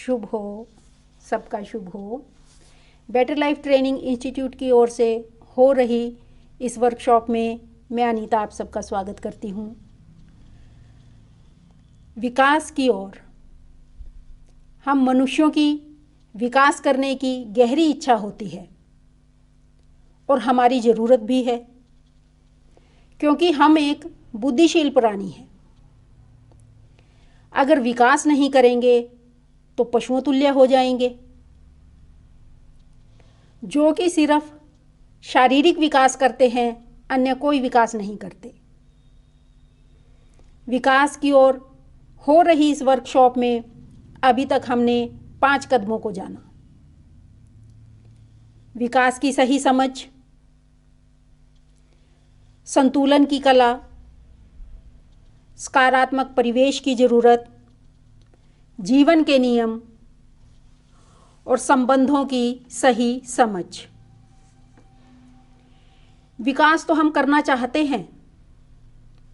शुभ हो, सबका शुभ हो। बेटर लाइफ ट्रेनिंग इंस्टीट्यूट की ओर से हो रही इस वर्कशॉप में मैं अनीता आप सबका स्वागत करती हूँ। विकास की ओर, हम मनुष्यों की विकास करने की गहरी इच्छा होती है और हमारी ज़रूरत भी है, क्योंकि हम एक बुद्धिशील प्राणी हैं। अगर विकास नहीं करेंगे तो पशुओं तुल्य हो जाएंगे, जो कि सिर्फ शारीरिक विकास करते हैं, अन्य कोई विकास नहीं करते। विकास की ओर हो रही इस वर्कशॉप में अभी तक हमने 5 कदमों को जाना। विकास की सही समझ, संतुलन की कला, सकारात्मक परिवेश की ज़रूरत, जीवन के नियम और संबंधों की सही समझ। विकास तो हम करना चाहते हैं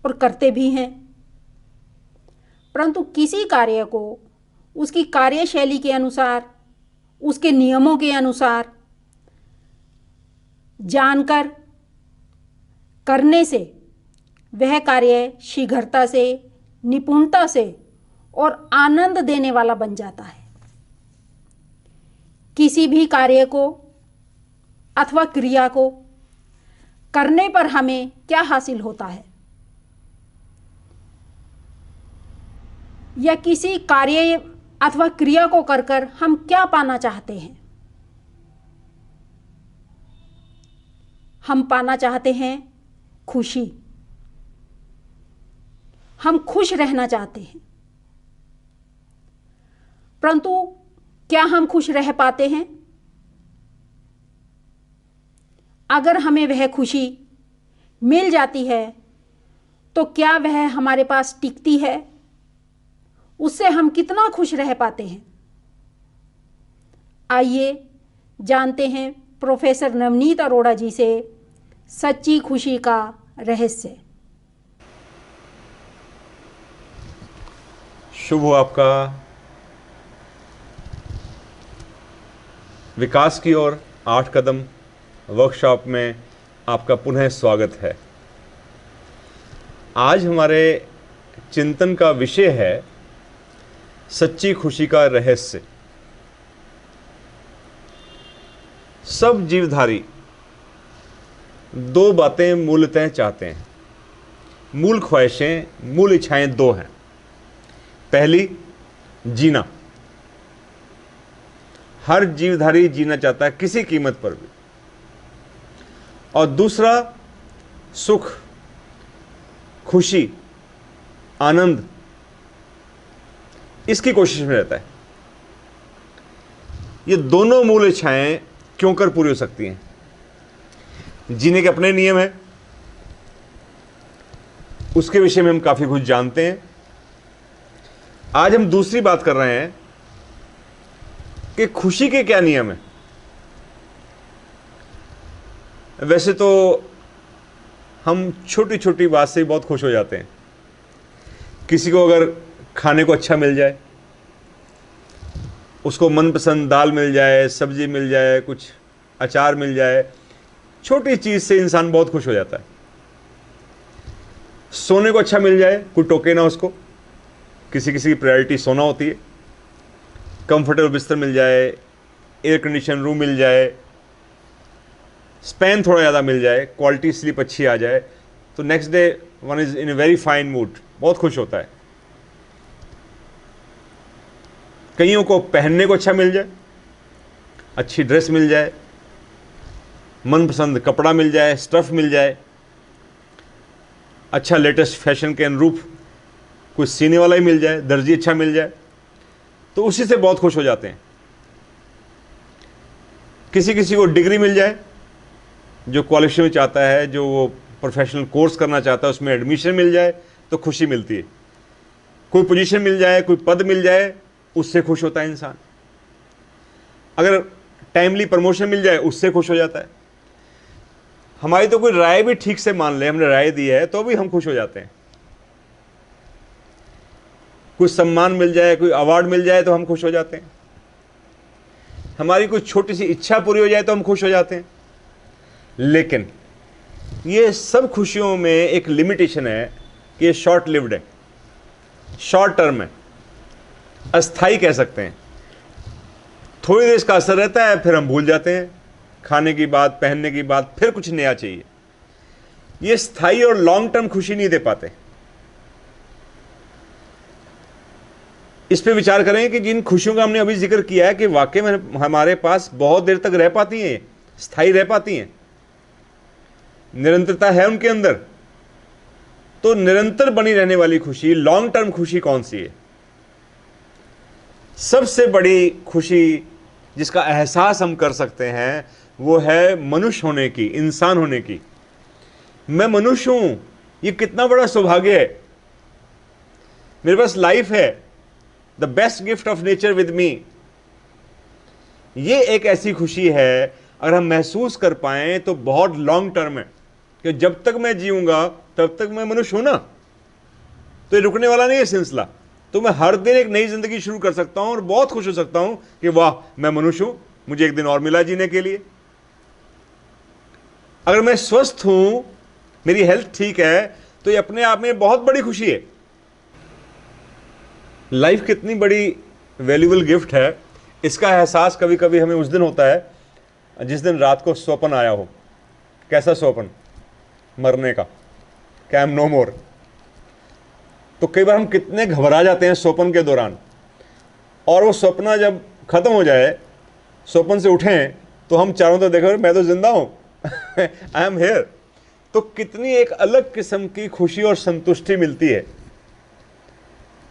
और करते भी हैं, परंतु किसी कार्य को उसकी कार्यशैली के अनुसार, उसके नियमों के अनुसार जानकर करने से वह कार्य शीघ्रता से, निपुणता से और आनंद देने वाला बन जाता है। किसी भी कार्य को अथवा क्रिया को करने पर हमें क्या हासिल होता है, या किसी कार्य अथवा क्रिया को कर कर हम क्या पाना चाहते हैं। हम पाना चाहते हैं खुशी, हम खुश रहना चाहते हैं, परंतु क्या हम खुश रह पाते हैं? अगर हमें वह खुशी मिल जाती है तो क्या वह हमारे पास टिकती है? उससे हम कितना खुश रह पाते हैं? आइए जानते हैं प्रोफेसर नवनीत अरोड़ा जी से सच्ची खुशी का रहस्य। शुभ हो आपका। विकास की ओर 8 कदम वर्कशॉप में आपका पुनः स्वागत है। आज हमारे चिंतन का विषय है सच्ची खुशी का रहस्य। सब जीवधारी 2 बातें मूलतः चाहते हैं। मूल ख्वाहिशें, मूल इच्छाएं 2 हैं। पहली, जीना। हर जीवधारी जीना चाहता है किसी कीमत पर भी। और दूसरा, सुख, खुशी, आनंद, इसकी कोशिश में रहता है। ये दोनों मूल इच्छाएं क्यों कर पूरी हो सकती हैं? जीने के अपने नियम हैं, उसके विषय में हम काफी कुछ जानते हैं। आज हम दूसरी बात कर रहे हैं कि खुशी के क्या नियम हैं। वैसे तो हम छोटी छोटी बात से बहुत खुश हो जाते हैं। किसी को अगर खाने को अच्छा मिल जाए, उसको मनपसंद दाल मिल जाए, सब्जी मिल जाए, कुछ अचार मिल जाए, छोटी चीज़ से इंसान बहुत खुश हो जाता है। सोने को अच्छा मिल जाए, कोई टोके ना उसको। किसी किसी की प्रायोरिटी सोना होती है। कंफर्टेबल बिस्तर मिल जाए, एयर कंडीशन रूम मिल जाए, स्पैन थोड़ा ज़्यादा मिल जाए, क्वालिटी स्लीप अच्छी आ जाए, तो next day one is in a very fine mood, बहुत खुश होता है। कईयों को पहनने को अच्छा मिल जाए, अच्छी ड्रेस मिल जाए, मनपसंद कपड़ा मिल जाए, स्टफ़ मिल जाए, अच्छा लेटेस्ट फैशन के अनुरूप कोई सीने वाला ही मिल जाए, दर्जी अच्छा मिल जाए, तो उसी से बहुत खुश हो जाते हैं। किसी किसी को डिग्री मिल जाए, जो क्वालिफिकेशन चाहता है, जो वो प्रोफेशनल कोर्स करना चाहता है, उसमें एडमिशन मिल जाए तो खुशी मिलती है। कोई पोजीशन मिल जाए, कोई पद मिल जाए, उससे खुश होता है इंसान। अगर टाइमली प्रमोशन मिल जाए, उससे खुश हो जाता है। हमारी तो कोई राय भी ठीक से मान ले, हमने राय दी है तो भी हम खुश हो जाते हैं। कोई सम्मान मिल जाए, कोई अवार्ड मिल जाए तो हम खुश हो जाते हैं। हमारी कोई छोटी सी इच्छा पूरी हो जाए तो हम खुश हो जाते हैं। लेकिन ये सब खुशियों में एक लिमिटेशन है कि ये शॉर्ट लिव्ड है, शॉर्ट टर्म है, अस्थाई कह सकते हैं। थोड़ी देर इसका असर रहता है, फिर हम भूल जाते हैं। खाने की बात, पहनने की बात, फिर कुछ नया चाहिए। ये स्थायी और लॉन्ग टर्म खुशी नहीं दे पाते। इस पे विचार करें कि जिन खुशियों का हमने अभी जिक्र किया है कि वाकई में हमारे पास बहुत देर तक रह पाती हैं, स्थायी रह पाती हैं, निरंतरता है उनके अंदर, तो निरंतर बनी रहने वाली खुशी, लॉन्ग टर्म खुशी कौन सी है? सबसे बड़ी खुशी जिसका एहसास हम कर सकते हैं वो है मनुष्य होने की, इंसान होने की। मैं मनुष्य हूं, ये कितना बड़ा सौभाग्य है। मेरे पास लाइफ है, the best gift of nature with me. ये एक ऐसी खुशी है, अगर हम महसूस कर पाएं तो बहुत लॉन्ग टर्म है, कि जब तक मैं जीऊंगा तब तक मैं मनुष्य हूं ना, तो ये रुकने वाला नहीं है सिलसिला। तो मैं हर दिन एक नई जिंदगी शुरू कर सकता हूं और बहुत खुश हो सकता हूं कि वाह, मैं मनुष्य हूं, मुझे एक दिन और मिला जीने के लिए। अगर मैं स्वस्थ हूं, मेरी हेल्थ ठीक है, तो ये अपने आप में बहुत बड़ी खुशी है। लाइफ कितनी बड़ी वैल्यूबल गिफ्ट है, इसका एहसास कभी कभी हमें उस दिन होता है जिस दिन रात को स्वप्न आया हो। कैसा स्वप्न? मरने का, कि आई एम नो मोर। तो कई बार हम कितने घबरा जाते हैं स्वप्न के दौरान, और वो स्वप्न जब खत्म हो जाए, स्वप्न से उठें, तो हम चारों तरफ देखो मैं तो जिंदा हूं, आई एम हेयर। तो कितनी एक अलग किस्म की खुशी और संतुष्टि मिलती है।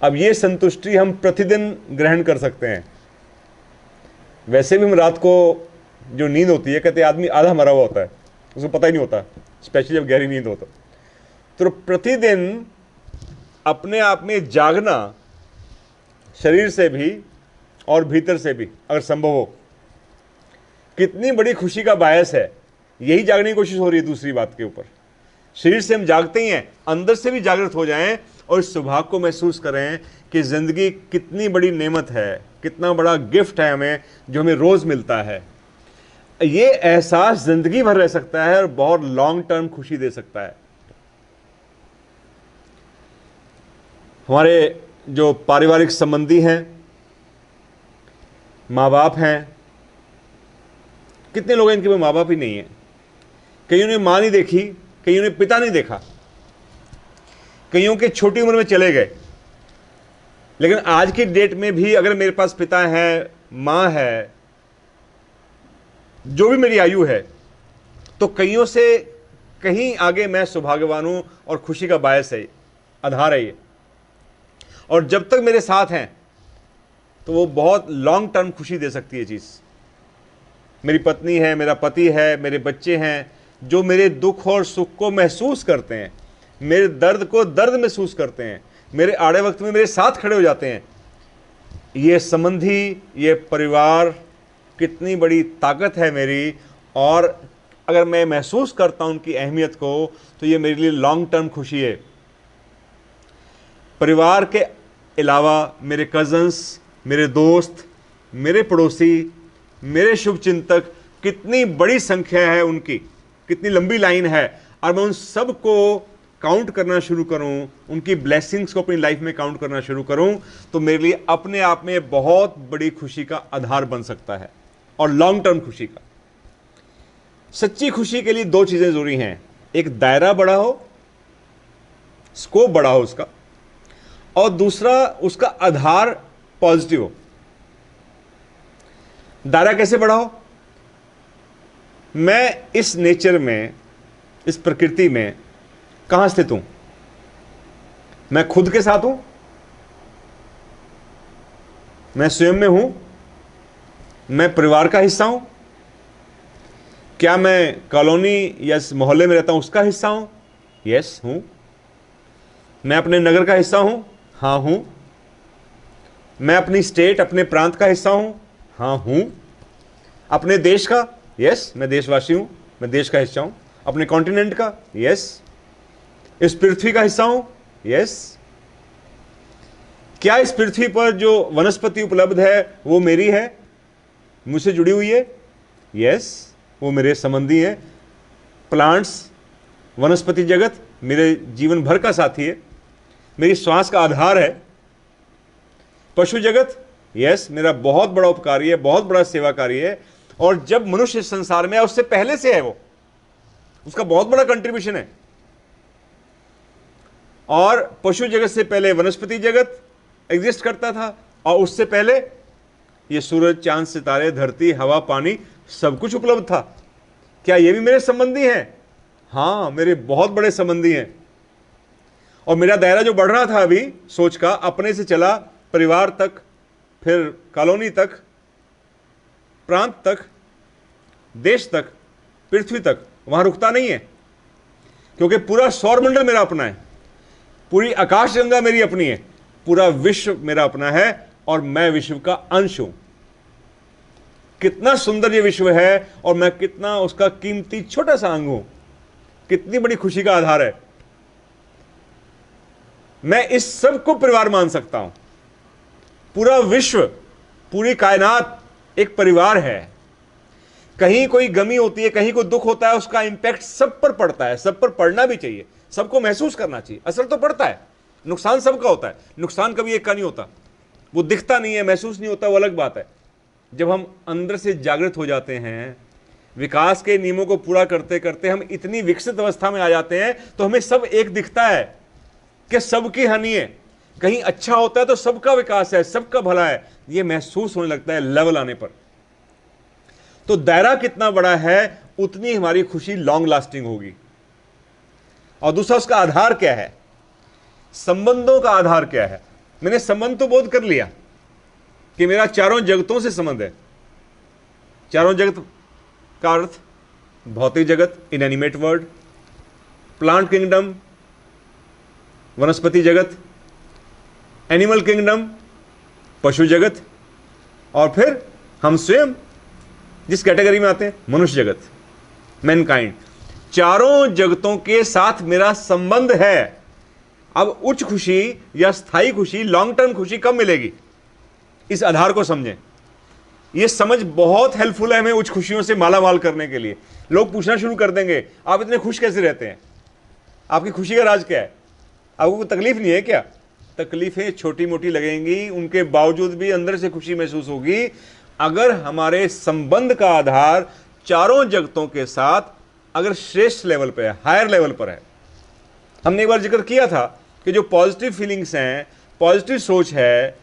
अब ये संतुष्टि हम प्रतिदिन ग्रहण कर सकते हैं। वैसे भी हम रात को जो नींद होती है, कहते आदमी आधा मरा हुआ होता है, उसको पता ही नहीं होता, स्पेशली जब गहरी नींद होता। तो प्रतिदिन अपने आप में जागना, शरीर से भी और भीतर से भी अगर संभव हो, कितनी बड़ी खुशी का बायस है। यही जागने की कोशिश हो रही है दूसरी बात के ऊपर। शरीर से हम जागते ही हैं, अंदर से भी जागृत हो जाएं और इस सौभाग्य को महसूस करें कि जिंदगी कितनी बड़ी नेमत है, कितना बड़ा गिफ्ट है हमें, जो हमें रोज मिलता है। ये एहसास जिंदगी भर रह सकता है और बहुत लॉन्ग टर्म खुशी दे सकता है। हमारे जो पारिवारिक संबंधी हैं, माँ बाप हैं, कितने लोग हैं इनके माँ बाप ही नहीं है। कईयों ने माँ नहीं देखी, कईयों ने पिता नहीं देखा, कईयों के छोटी उम्र में चले गए। लेकिन आज की डेट में भी अगर मेरे पास पिता है, माँ है, जो भी मेरी आयु है, तो कईयों से कहीं आगे मैं सौभाग्यवान हूं और खुशी का बायस है, आधार है ये। और जब तक मेरे साथ हैं तो वो बहुत लॉन्ग टर्म खुशी दे सकती है चीज। मेरी पत्नी है, मेरा पति है, मेरे बच्चे हैं, जो मेरे दुख और सुख को महसूस करते हैं, मेरे दर्द को दर्द महसूस करते हैं, मेरे आड़े वक्त में मेरे साथ खड़े हो जाते हैं। ये संबंधी, ये परिवार कितनी बड़ी ताकत है मेरी, और अगर मैं महसूस करता हूं उनकी अहमियत को, तो ये मेरे लिए लॉन्ग टर्म खुशी है। परिवार के अलावा मेरे कजन्स, मेरे दोस्त, मेरे पड़ोसी, मेरे शुभचिंतक, कितनी बड़ी संख्या है उनकी, कितनी लंबी लाइन है, और मैं उन सब को काउंट करना शुरू करूं, उनकी ब्लेसिंग्स को अपनी लाइफ में काउंट करना शुरू करूं, तो मेरे लिए अपने आप में बहुत बड़ी खुशी का आधार बन सकता है, और लॉन्ग टर्म खुशी का। सच्ची खुशी के लिए दो चीजें जरूरी हैं, एक दायरा बड़ा हो, स्कोप बड़ा हो उसका, और दूसरा उसका आधार पॉजिटिव हो। दायरा कैसे बड़ा हो? मैं इस नेचर में, इस प्रकृति में कहां स्थित हूं? मैं खुद के साथ हूं? मैं स्वयं में हूं? मैं परिवार का हिस्सा हूं? क्या मैं कॉलोनी या मोहल्ले में रहता हूं उसका हिस्सा हूं? यस, हूं। मैं अपने नगर का हिस्सा हूं? हाँ, हूं। मैं अपनी स्टेट, अपने प्रांत का हिस्सा हूं? हाँ, हूं। अपने देश का? यस, मैं देशवासी हूं, मैं देश का हिस्सा हूं। अपने कॉन्टिनेंट का? यस। इस पृथ्वी का हिस्सा हूं? यस। क्या इस पृथ्वी पर जो वनस्पति उपलब्ध है वो मेरी है? मुझसे जुड़ी हुई है, यस, वो मेरे संबंधी हैं। प्लांट्स, वनस्पति जगत मेरे जीवन भर का साथी है, मेरी श्वास का आधार है। पशु जगत, यस, मेरा बहुत बड़ा उपकारी है, बहुत बड़ा सेवाकारी है। और जब मनुष्य इस संसार में है, उससे पहले से है, वो उसका बहुत बड़ा कंट्रीब्यूशन है। और पशु जगत से पहले वनस्पति जगत एग्जिस्ट करता था, और उससे पहले ये सूरज, चांद, सितारे, धरती, हवा, पानी सब कुछ उपलब्ध था। क्या ये भी मेरे संबंधी हैं? हाँ, मेरे बहुत बड़े संबंधी हैं। और मेरा दायरा जो बढ़ रहा था अभी सोच का, अपने से चला परिवार तक, फिर कॉलोनी तक, प्रांत तक, देश तक, पृथ्वी तक, वहां रुकता नहीं है, क्योंकि पूरा सौरमंडल मेरा अपना है, पूरी आकाशगंगा मेरी अपनी है, पूरा विश्व मेरा अपना है, और मैं विश्व का अंश हूं। कितना सुंदर ये विश्व है, और मैं कितना उसका कीमती छोटा सा अंग हूं। कितनी बड़ी खुशी का आधार है। मैं इस सब को परिवार मान सकता हूं। पूरा विश्व, पूरी कायनात एक परिवार है। कहीं कोई गमी होती है, कहीं कोई दुख होता है, उसका इंपैक्ट सब पर पड़ता है। सब पर पड़ना भी चाहिए, सबको महसूस करना चाहिए। असर तो पड़ता है, नुकसान सबका होता है। नुकसान कभी एक का नहीं होता, वो दिखता नहीं है, महसूस नहीं होता, वो अलग बात है। जब हम अंदर से जागृत हो जाते हैं, विकास के नियमों को पूरा करते करते हम इतनी विकसित अवस्था में आ जाते हैं, तो हमें सब एक दिखता है कि सबकी हानि है। कहीं अच्छा होता है तो सबका विकास है, सबका भला है, ये महसूस होने लगता है लेवल आने पर। तो दायरा कितना बड़ा है, उतनी हमारी खुशी लॉन्ग लास्टिंग होगी। और दूसरा, उसका आधार क्या है, संबंधों का आधार क्या है। मैंने संबंध तो बोध कर लिया कि मेरा चारों जगतों से संबंध है। चारों जगत का अर्थ भौतिक जगत, इनएनिमेट वर्ल्ड, प्लांट किंगडम, वनस्पति जगत, एनिमल किंगडम, पशु जगत, और फिर हम स्वयं जिस कैटेगरी में आते हैं, मनुष्य जगत, मैनकाइंड। चारों जगतों के साथ मेरा संबंध है। अब उच्च खुशी या स्थायी खुशी, लॉन्ग टर्म खुशी कब मिलेगी, इस आधार को समझें। यह समझ बहुत हेल्पफुल है हमें उच्च खुशियों से मालामाल करने के लिए। लोग पूछना शुरू कर देंगे, आप इतने खुश कैसे रहते हैं, आपकी खुशी का राज क्या है, आपको कोई तकलीफ नहीं है क्या? तकलीफें छोटी मोटी लगेंगी, उनके बावजूद भी अंदर से खुशी महसूस होगी, अगर हमारे संबंध का आधार चारों जगतों के साथ अगर श्रेष्ठ लेवल पर है, हायर लेवल पर है। हमने एक बार जिक्र किया था कि जो पॉजिटिव फीलिंग्स हैं, पॉजिटिव सोच है,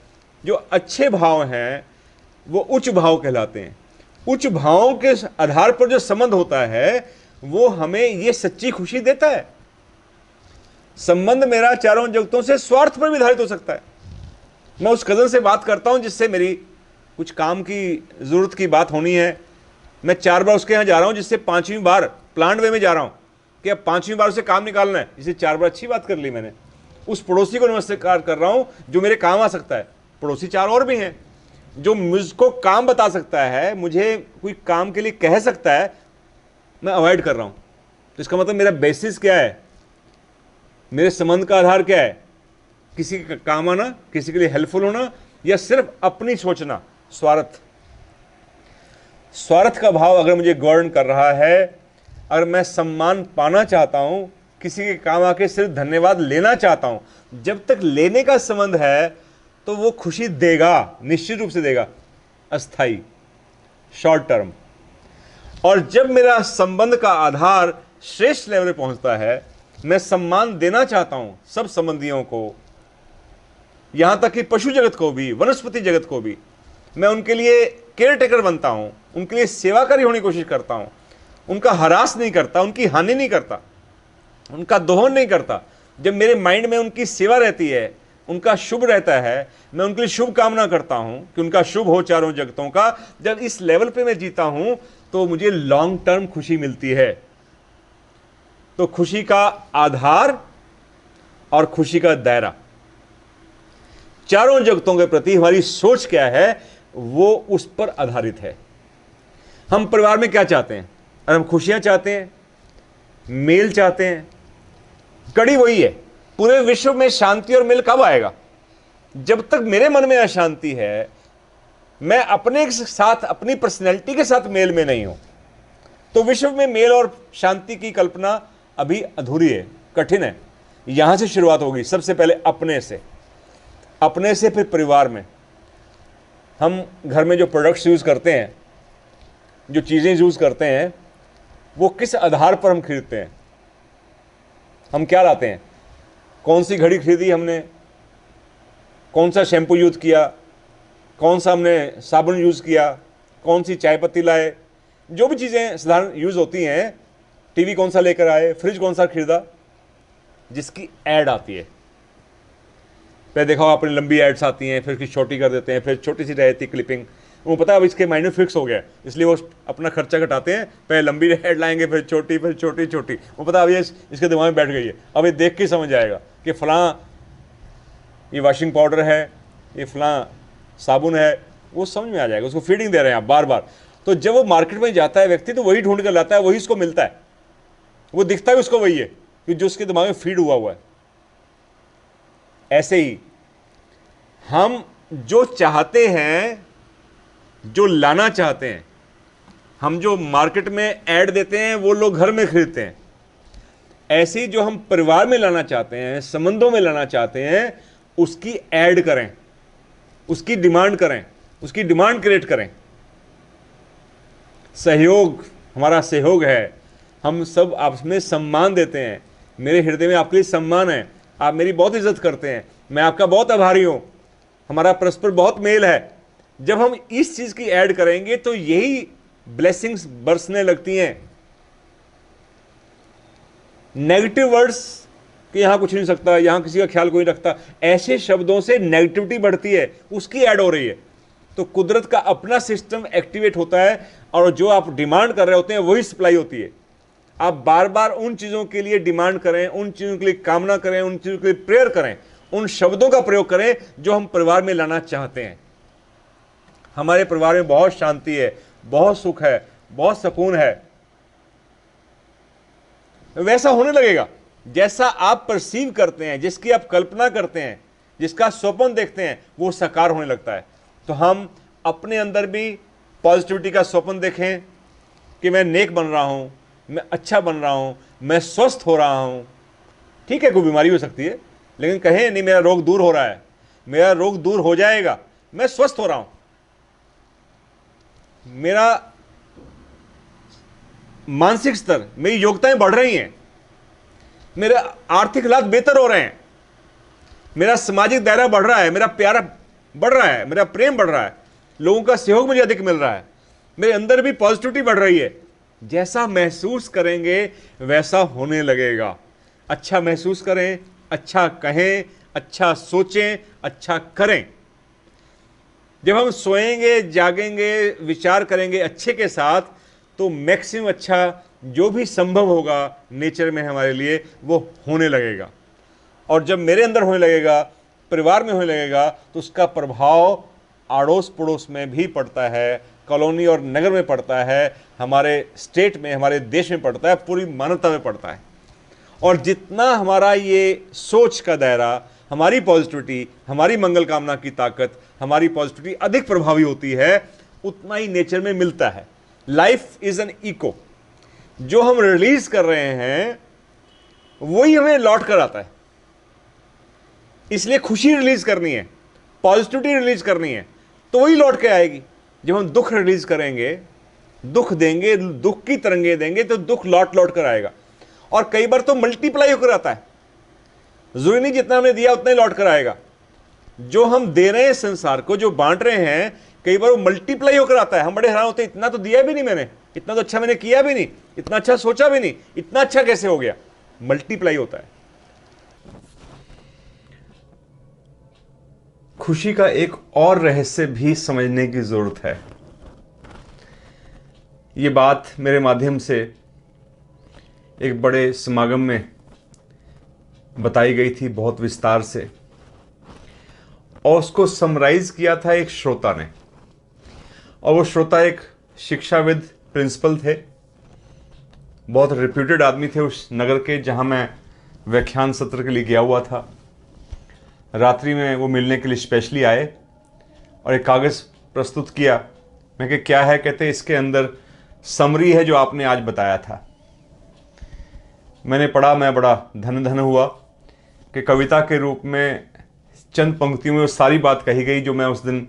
जो अच्छे भाव हैं, वो उच्च भाव कहलाते हैं। उच्च भावों के आधार पर जो संबंध होता है, वो हमें ये सच्ची खुशी देता है। संबंध मेरा चारों जगतों से स्वार्थ पर भी धारित हो सकता है। मैं उस कज़न से बात करता हूं जिससे मेरी कुछ काम की जरूरत की बात होनी है, मैं 4 बार उसके यहाँ जा रहा हूं, जिससे 5वीं बार प्लांट वे में जा रहा हूं कि अब 5वीं बार उसे काम निकालना है, जिसे 4 बार अच्छी बात कर ली मैंने। उस पड़ोसी को नमस्कार कर रहा हूं जो मेरे काम आ सकता है। पड़ोसी 4 और भी हैं जो मुझको काम बता सकता है, मुझे कोई काम के लिए कह सकता है, मैं अवॉइड कर रहा हूं। तो इसका मतलब मेरा बेसिस क्या है, मेरे संबंध का आधार क्या है? किसी का काम आना, किसी के लिए हेल्पफुल होना, या सिर्फ अपनी सोचना, स्वार्थ। स्वार्थ का भाव अगर मुझे गवर्न कर रहा है, अगर मैं सम्मान पाना चाहता हूं, किसी के काम आके सिर्फ धन्यवाद लेना चाहता हूं, जब तक लेने का संबंध है तो वो खुशी देगा, निश्चित रूप से देगा, अस्थाई, शॉर्ट टर्म। और जब मेरा संबंध का आधार श्रेष्ठ लेवल पे पहुंचता है, मैं सम्मान देना चाहता हूं सब संबंधियों को, यहां तक कि पशु जगत को भी, वनस्पति जगत को भी, मैं उनके लिए केयर टेकर बनता हूं, उनके लिए सेवाकारी होने की कोशिश करता हूं, उनका हरास नहीं करता, उनकी हानि नहीं करता, उनका दोहन नहीं करता। जब मेरे माइंड में उनकी सेवा रहती है, उनका शुभ रहता है, मैं उनके लिए शुभ कामना करता हूं कि उनका शुभ हो चारों जगतों का। जब इस लेवल पे मैं जीता हूं तो मुझे लॉन्ग टर्म खुशी मिलती है। तो खुशी का आधार और खुशी का दायरा, चारों जगतों के प्रति हमारी सोच क्या है, वो उस पर आधारित है। हम परिवार में क्या चाहते हैं? अगर हम खुशियां चाहते हैं, मेल चाहते हैं, कड़ी वही है। पूरे विश्व में शांति और मेल कब आएगा? जब तक मेरे मन में अशांति है, मैं अपने साथ, अपनी पर्सनैलिटी के साथ मेल में नहीं हूं, तो विश्व में मेल और शांति की कल्पना अभी अधूरी है, कठिन है। यहां से शुरुआत होगी, सबसे पहले अपने से, फिर परिवार में। हम घर में जो प्रोडक्ट्स यूज करते हैं, जो चीजें यूज करते हैं, वो किस आधार पर हम खरीदते हैं? हम क्या लाते हैं? कौन सी घड़ी खरीदी हमने, कौन सा शैम्पू यूज किया, कौन सा हमने साबुन यूज किया, कौन सी चाय पत्ती लाए, जो भी चीजें साधारण यूज होती हैं, टीवी कौन सा लेकर आए, फ्रिज कौन सा खरीदा, जिसकी एड आती है। पहले देखा हो आपने, लंबी एड्स आती हैं, फिर उसकी छोटी कर देते हैं, फिर छोटी सी रहती क्लिपिंग। वो पता है अब इसके माइंड में फिक्स हो गया, इसलिए वो अपना खर्चा घटाते हैं, पहले लंबी एड लाएंगे, फिर छोटी, फिर छोटी छोटी। वो पता है अब ये इसके दिमाग में बैठ गई है, अब ये देख के समझ आएगा कि फलां ये वॉशिंग पाउडर है, ये फलां साबुन है, वो समझ में आ जाएगा। उसको फीडिंग दे रहे हैं आप बार बार। तो जब वो मार्केट में जाता है व्यक्ति, तो वही ढूंढ कर लाता है, वही उसको मिलता है, वो दिखता है उसको वही है, कि जो उसके दिमाग में फीड हुआ है। ऐसे ही हम जो चाहते हैं, जो लाना चाहते हैं, हम जो मार्केट में ऐड देते हैं, वो लोग घर में खरीदते हैं। ऐसे ही जो हम परिवार में लाना चाहते हैं, संबंधों में लाना चाहते हैं, उसकी ऐड करें, उसकी डिमांड करें, उसकी डिमांड क्रिएट करें। सहयोग, हमारा सहयोग है, हम सब आपस में सम्मान देते हैं। मेरे हृदय में आपके लिए सम्मान है, आप मेरी बहुत इज्जत करते हैं, मैं आपका बहुत आभारी हूं, हमारा परस्पर बहुत मेल है। जब हम इस चीज की ऐड करेंगे तो यही ब्लेसिंग्स बरसने लगती हैं। नेगेटिव वर्ड्स कि यहां कुछ नहीं सकता, यहां किसी का ख्याल कोई रखता, ऐसे शब्दों से नेगेटिविटी बढ़ती है, उसकी ऐड हो रही है। तो कुदरत का अपना सिस्टम एक्टिवेट होता है, और जो आप डिमांड कर रहे होते हैं वही सप्लाई होती है। आप बार बार उन चीजों के लिए डिमांड करें, उन चीजों के लिए कामना करें, उन चीजों के लिए प्रेयर करें, उन शब्दों का प्रयोग करें जो हम परिवार में लाना चाहते हैं। हमारे परिवार में बहुत शांति है, बहुत सुख है, बहुत सुकून है। वैसा होने लगेगा जैसा आप परसीव करते हैं, जिसकी आप कल्पना करते हैं, जिसका स्वप्न देखते हैं, वो साकार होने लगता है। तो हम अपने अंदर भी पॉजिटिविटी का स्वप्न देखें कि मैं नेक बन रहा हूं, मैं अच्छा बन रहा हूं, मैं स्वस्थ हो रहा हूं। ठीक है, कोई बीमारी हो सकती है, लेकिन कहें नहीं मेरा रोग दूर हो रहा है, मेरा रोग दूर हो जाएगा, मैं स्वस्थ हो रहा हूं, मेरा मानसिक स्तर, मेरी योग्यताएं बढ़ रही हैं, मेरे आर्थिक हालात बेहतर हो रहे हैं, मेरा सामाजिक दायरा बढ़ रहा है, मेरा प्यार बढ़ रहा है, मेरा प्रेम बढ़ रहा है, लोगों का सहयोग मुझे अधिक मिल रहा है, मेरे अंदर भी पॉजिटिविटी बढ़ रही है। जैसा महसूस करेंगे वैसा होने लगेगा। अच्छा महसूस करें, अच्छा कहें, अच्छा सोचें, अच्छा करें। जब हम सोएंगे, जागेंगे, विचार करेंगे अच्छे के साथ, तो मैक्सिमम अच्छा जो भी संभव होगा नेचर में हमारे लिए वो होने लगेगा। और जब मेरे अंदर होने लगेगा, परिवार में होने लगेगा, तो उसका प्रभाव आड़ोस पड़ोस में भी पड़ता है, कॉलोनी और नगर में पड़ता है, हमारे स्टेट में, हमारे देश में पड़ता है, पूरी मानवता में पड़ता है। और जितना हमारा ये सोच का दायरा, हमारी पॉजिटिविटी, हमारी मंगल कामना की ताकत, हमारी पॉजिटिविटी अधिक प्रभावी होती है, उतना ही नेचर में मिलता है। Life is an echo. जो हम रिलीज कर रहे हैं वही हमें लौट कर आता है। इसलिए खुशी रिलीज करनी है, पॉजिटिविटी रिलीज करनी है, तो वही लौट के आएगी। जब हम दुख रिलीज करेंगे, दुख देंगे, दुख की तरंगे देंगे, तो दुख लौट लौट कर आएगा। और कई बार तो मल्टीप्लाई होकर आता है। जरूरी नहीं जितना हमने दिया उतना ही लौट कर आएगा। जो हम दे रहे हैं संसार को, जो बांट रहे हैं, कई बार वो मल्टीप्लाई होकर आता है। हम बड़े हैरान होते हैं, इतना तो दिया भी नहीं मैंने, इतना तो अच्छा मैंने किया भी नहीं, इतना अच्छा सोचा भी नहीं, इतना अच्छा कैसे हो गया? मल्टीप्लाई होता है। खुशी का एक और रहस्य भी समझने की जरूरत है। ये बात मेरे माध्यम से एक बड़े समागम में बताई गई थी, बहुत विस्तार से, और उसको समराइज किया था एक श्रोता ने। और वो श्रोता एक शिक्षाविद प्रिंसिपल थे, बहुत रिप्यूटेड आदमी थे उस नगर के जहां मैं व्याख्यान सत्र के लिए गया हुआ था। रात्रि में वो मिलने के लिए स्पेशली आए और एक कागज़ प्रस्तुत किया। मैं कहा क्या है? कहते इसके अंदर समरी है जो आपने आज बताया था। मैंने पढ़ा, मैं बड़ा धन धन हुआ कि कविता के रूप में चंद पंक्तियों में वो सारी बात कही गई जो मैं उस दिन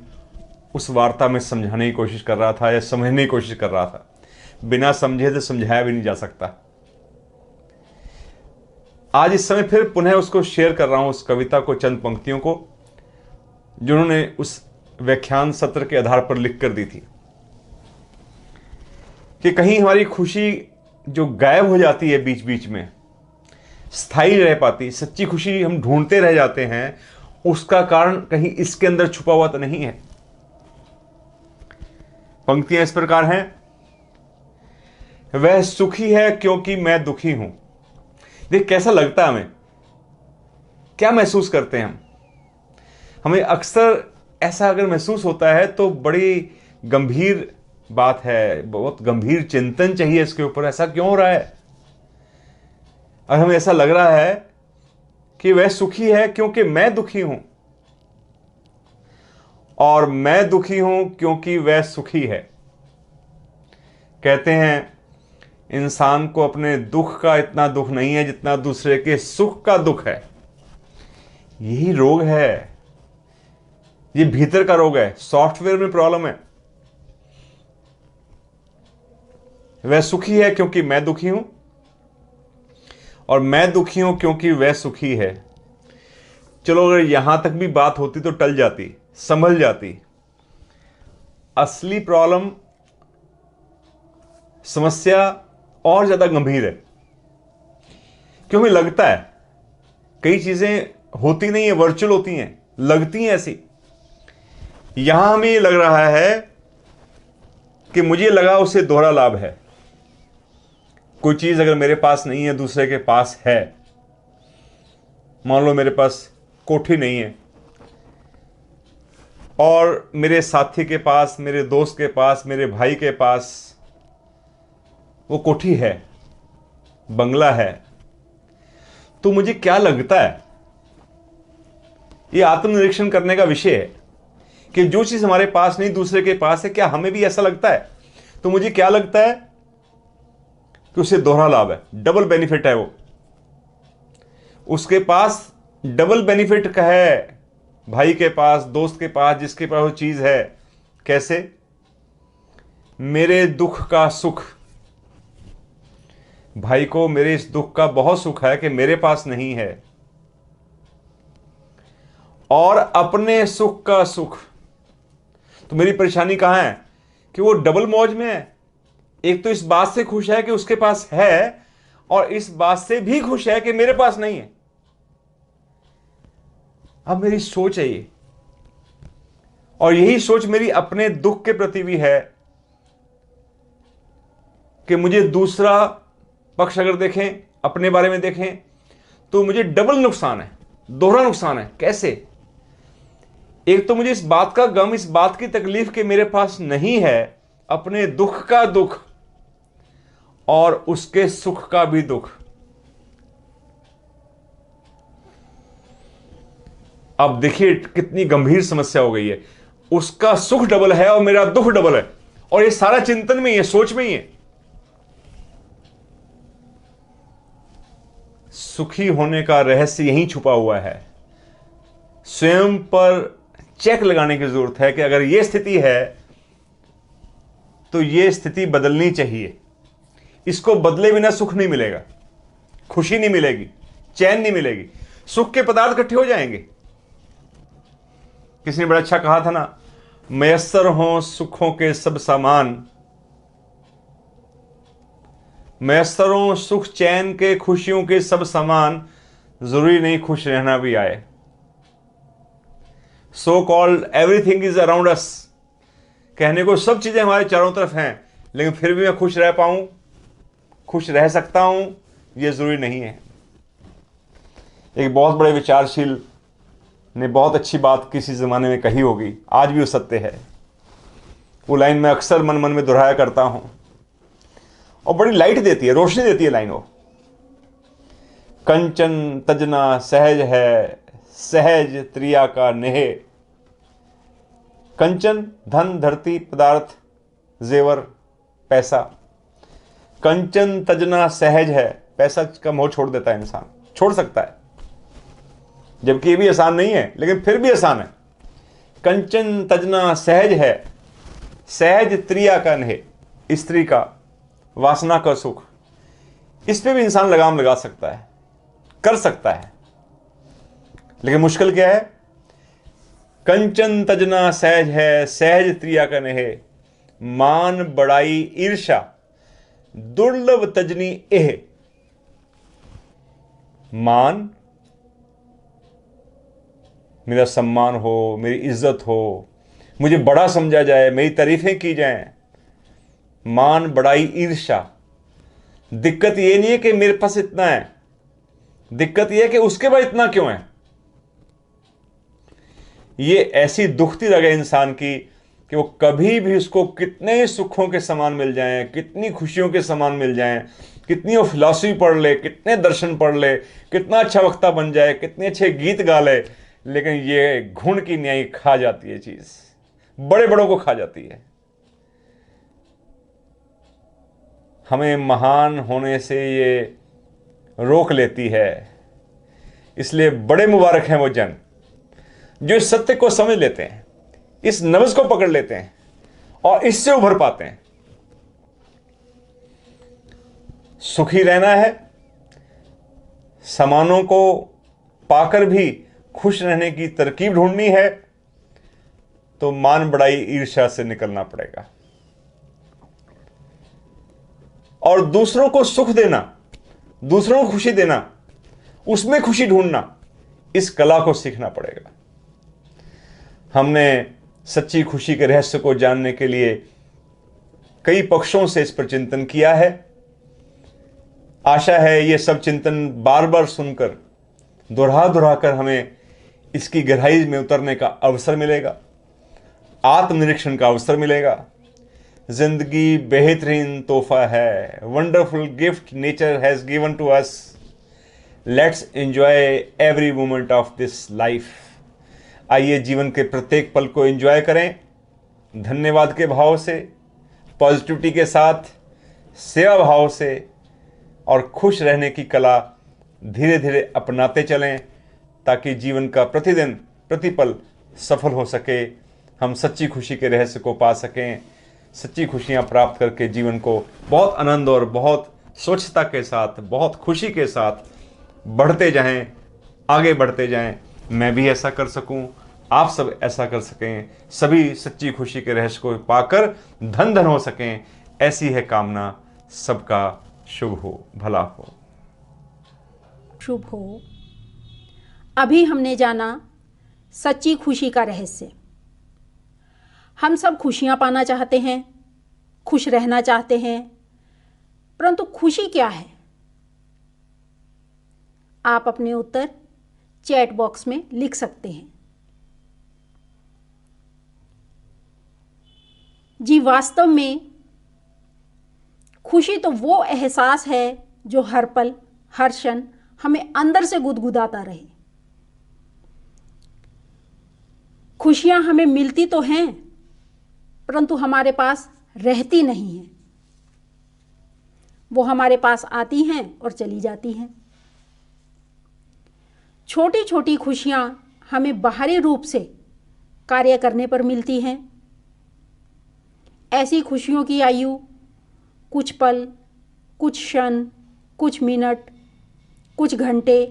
उस वार्ता में समझाने की कोशिश कर रहा था या समझने की कोशिश कर रहा था। बिना समझे तो समझाया भी नहीं जा सकता। आज इस समय फिर पुनः उसको शेयर कर रहा हूं, उस कविता को, चंद पंक्तियों को जो उन्होंने उस व्याख्यान सत्र के आधार पर लिख कर दी थी कि कहीं हमारी खुशी जो गायब हो जाती है बीच बीच में, स्थायी रह पाती, सच्ची खुशी हम ढूंढते रह जाते हैं, उसका कारण कहीं इसके अंदर छुपा हुआ तो नहीं है। पंक्तियां इस प्रकार हैं। वह सुखी है क्योंकि मैं दुखी हूं। देख कैसा लगता है हमें, क्या महसूस करते हैं हम? हमें अक्सर ऐसा अगर महसूस होता है तो बड़ी गंभीर बात है, बहुत गंभीर चिंतन चाहिए इसके ऊपर। ऐसा क्यों हो रहा है? और हमें ऐसा लग रहा है कि वह सुखी है क्योंकि मैं दुखी हूं, और मैं दुखी हूं क्योंकि वह सुखी है। कहते हैं इंसान को अपने दुख का इतना दुख नहीं है जितना दूसरे के सुख का दुख है। यही रोग है, ये भीतर का रोग है, सॉफ्टवेयर में प्रॉब्लम है। वह सुखी है क्योंकि मैं दुखी हूं, और मैं दुखी हूं क्योंकि वह सुखी है। चलो अगर यहां तक भी बात होती तो टल जाती, संभल जाती। असली प्रॉब्लम, समस्या और ज्यादा गंभीर है। क्यों? हमें लगता है कई चीजें होती नहीं है, वर्चुअल होती हैं, लगती हैं ऐसी। यहां हमें लग रहा है कि मुझे लगा उसे दोहरा लाभ है। कोई चीज अगर मेरे पास नहीं है, दूसरे के पास है, मान लो मेरे पास कोठी नहीं है और मेरे साथी के पास, मेरे दोस्त के पास, मेरे भाई के पास वो कोठी है, बंगला है, तो मुझे क्या लगता है? ये आत्मनिरीक्षण करने का विषय है कि जो चीज हमारे पास नहीं, दूसरे के पास है, क्या हमें भी ऐसा लगता है? तो मुझे क्या लगता है कि उसे दोहरा लाभ है, डबल बेनिफिट है। वो उसके पास डबल बेनिफिट का है, भाई के पास, दोस्त के पास, जिसके पास वो चीज है। कैसे? मेरे दुख का सुख, भाई को मेरे इस दुख का बहुत सुख है कि मेरे पास नहीं है, और अपने सुख का सुख। तो मेरी परेशानी कहां है कि वो डबल मौज में है। एक तो इस बात से खुश है कि उसके पास है, और इस बात से भी खुश है कि मेरे पास नहीं है। अब मेरी सोच है ये, और यही सोच मेरी अपने दुख के प्रति भी है कि मुझे दूसरा पक्ष अगर देखें, अपने बारे में देखें, तो मुझे डबल नुकसान है, दोहरा नुकसान है। कैसे? एक तो मुझे इस बात का गम, इस बात की तकलीफ कि मेरे पास नहीं है, अपने दुख का दुख और उसके सुख का भी दुख। अब देखिए कितनी गंभीर समस्या हो गई है। उसका सुख डबल है और मेरा दुख डबल है, और ये सारा चिंतन में ही है, सोच में ही है। सुखी होने का रहस्य यहीं छुपा हुआ है। स्वयं पर चेक लगाने की जरूरत है कि अगर यह स्थिति है तो यह स्थिति बदलनी चाहिए। इसको बदले बिना सुख नहीं मिलेगा, खुशी नहीं मिलेगी, चैन नहीं मिलेगी। सुख के पदार्थ इकट्ठे हो जाएंगे। किसी ने बड़ा अच्छा कहा था ना, मयस्सर हों सुखों के सब सामान, मयस्सरों सुख चैन के, खुशियों के सब सामान, जरूरी नहीं खुश रहना भी आए। So called everything is around us, कहने को सब चीजें हमारे चारों तरफ हैं, लेकिन फिर भी मैं खुश रह पाऊं, खुश रह सकता हूं, यह जरूरी नहीं है। एक बहुत बड़े विचारशील ने बहुत अच्छी बात किसी जमाने में कही होगी, आज भी वो सत्य है। वो लाइन मैं अक्सर मन मन में दोहराया करता हूं, और बड़ी लाइट देती है, रोशनी देती है लाइन वो। कंचन तजना सहज है, सहज त्रिया का नेह। कंचन धन, धरती, पदार्थ, जेवर, पैसा। कंचन तजना सहज है, पैसा का मोह छोड़ देता है इंसान, छोड़ सकता है, जबकि ये भी आसान नहीं है, लेकिन फिर भी आसान है। कंचन तजना सहज है, सहज त्रिया का नेह, स्त्री का, वासना का सुख। इस पे भी इंसान लगाम लगा सकता है, कर सकता है, लेकिन मुश्किल क्या है? कंचन तजना सहज है, सहज त्रिया का नेह, मान बड़ाई ईर्षा दुर्लभ तजनी एह। मान, मेरा सम्मान हो, मेरी इज्जत हो, मुझे बड़ा समझा जाए, मेरी तारीफें की जाएं। मान बड़ाई ईर्षा। दिक्कत ये नहीं है कि मेरे पास इतना है, दिक्कत ये है कि उसके पास इतना क्यों है। ये ऐसी दुखती रग है इंसान की कि वो कभी भी उसको कितने सुखों के समान मिल जाएं, कितनी खुशियों के समान मिल जाएं, कितनी वो फिलॉसफी पढ़ ले, कितने दर्शन पढ़ ले, कितना अच्छा वक्ता बन जाए, कितने अच्छे गीत गा ले, लेकिन ये घुण की न्याय खा जाती है, चीज बड़े बड़ों को खा जाती है। हमें महान होने से ये रोक लेती है। इसलिए बड़े मुबारक हैं वो जन जो इस सत्य को समझ लेते हैं, इस नब्ज को पकड़ लेते हैं और इससे उभर पाते हैं। सुखी रहना है, समानों को पाकर भी खुश रहने की तरकीब ढूंढनी है, तो मान बड़ाई ईर्ष्या से निकलना पड़ेगा। और दूसरों को सुख देना, दूसरों को खुशी देना, उसमें खुशी ढूंढना, इस कला को सीखना पड़ेगा। हमने सच्ची खुशी के रहस्य को जानने के लिए कई पक्षों से इस पर चिंतन किया है। आशा है ये सब चिंतन बार बार सुनकर, दोहरा दोहरा कर हमें इसकी गहराई में उतरने का अवसर मिलेगा, आत्मनिरीक्षण का अवसर मिलेगा। जिंदगी बेहतरीन तोहफा है, wonderful gift nature has given to us. Let's enjoy every moment of this life. आइए जीवन के प्रत्येक पल को एंजॉय करें, धन्यवाद के भाव से, पॉजिटिविटी के साथ, सेवा भाव से, और खुश रहने की कला धीरे धीरे अपनाते चलें, ताकि जीवन का प्रतिदिन प्रतिपल सफल हो सके, हम सच्ची खुशी के रहस्य को पा सकें, सच्ची खुशियां प्राप्त करके जीवन को बहुत आनंद और बहुत स्वच्छता के साथ, बहुत खुशी के साथ बढ़ते जाएं, आगे बढ़ते जाएं। मैं भी ऐसा कर सकूं, आप सब ऐसा कर सकें, सभी सच्ची खुशी के रहस्य को पाकर धन धन हो सकें, ऐसी है कामना। सबका शुभ हो, भला हो। शुभ हो। अभी हमने जाना सच्ची खुशी का रहस्य। हम सब खुशियां पाना चाहते हैं, खुश रहना चाहते हैं, परंतु खुशी क्या है? आप अपने उत्तर चैट बॉक्स में लिख सकते हैं। जी, वास्तव में खुशी तो वो एहसास है जो हर पल, हर क्षण हमें अंदर से गुदगुदाता रहे। खुशियां हमें मिलती तो हैं, परंतु हमारे पास रहती नहीं हैं। वो हमारे पास आती हैं और चली जाती हैं। छोटी छोटी खुशियां हमें बाहरी रूप से कार्य करने पर मिलती हैं। ऐसी खुशियों की आयु कुछ पल, कुछ क्षण, कुछ मिनट, कुछ घंटे,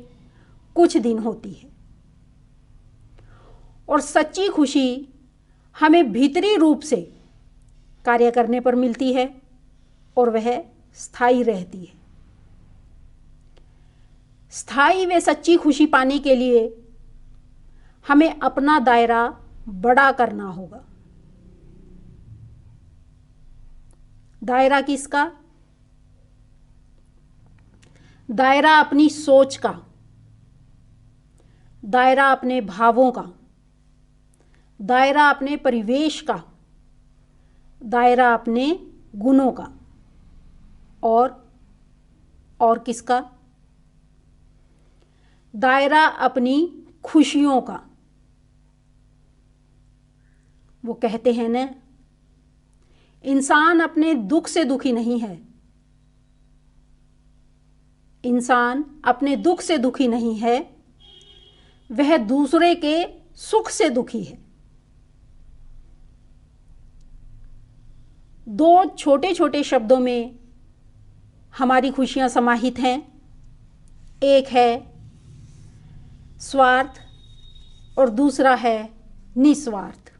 कुछ दिन होती है। और सच्ची खुशी हमें भीतरी रूप से कार्य करने पर मिलती है और वह स्थायी रहती है। स्थायी व सच्ची खुशी पाने के लिए हमें अपना दायरा बड़ा करना होगा। दायरा किसका? दायरा अपनी सोच का, दायरा अपने भावों का, दायरा अपने परिवेश का, दायरा अपने गुणों का, और किसका? दायरा अपनी खुशियों का। वो कहते हैं न, इंसान अपने दुख से दुखी नहीं है, इंसान अपने दुख से दुखी नहीं है, वह दूसरे के सुख से दुखी है। दो छोटे छोटे शब्दों में हमारी खुशियां समाहित हैं। एक है स्वार्थ और दूसरा है निस्वार्थ।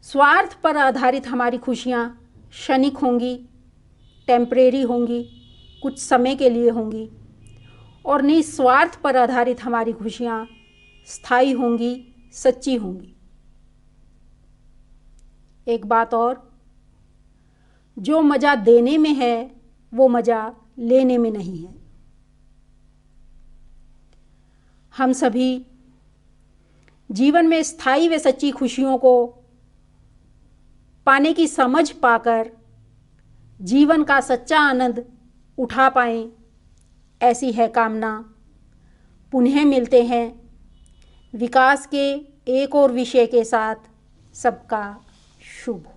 स्वार्थ पर आधारित हमारी खुशियां क्षणिक होंगी, टेम्परेरी होंगी, कुछ समय के लिए होंगी, और निस्वार्थ पर आधारित हमारी खुशियां स्थायी होंगी, सच्ची होंगी। एक बात और, जो मज़ा देने में है वो मज़ा लेने में नहीं है। हम सभी जीवन में स्थायी व सच्ची खुशियों को पाने की समझ पाकर जीवन का सच्चा आनंद उठा पाएं, ऐसी है कामना। पुनः मिलते हैं विकास के एक और विषय के साथ। सबका शुभ हो।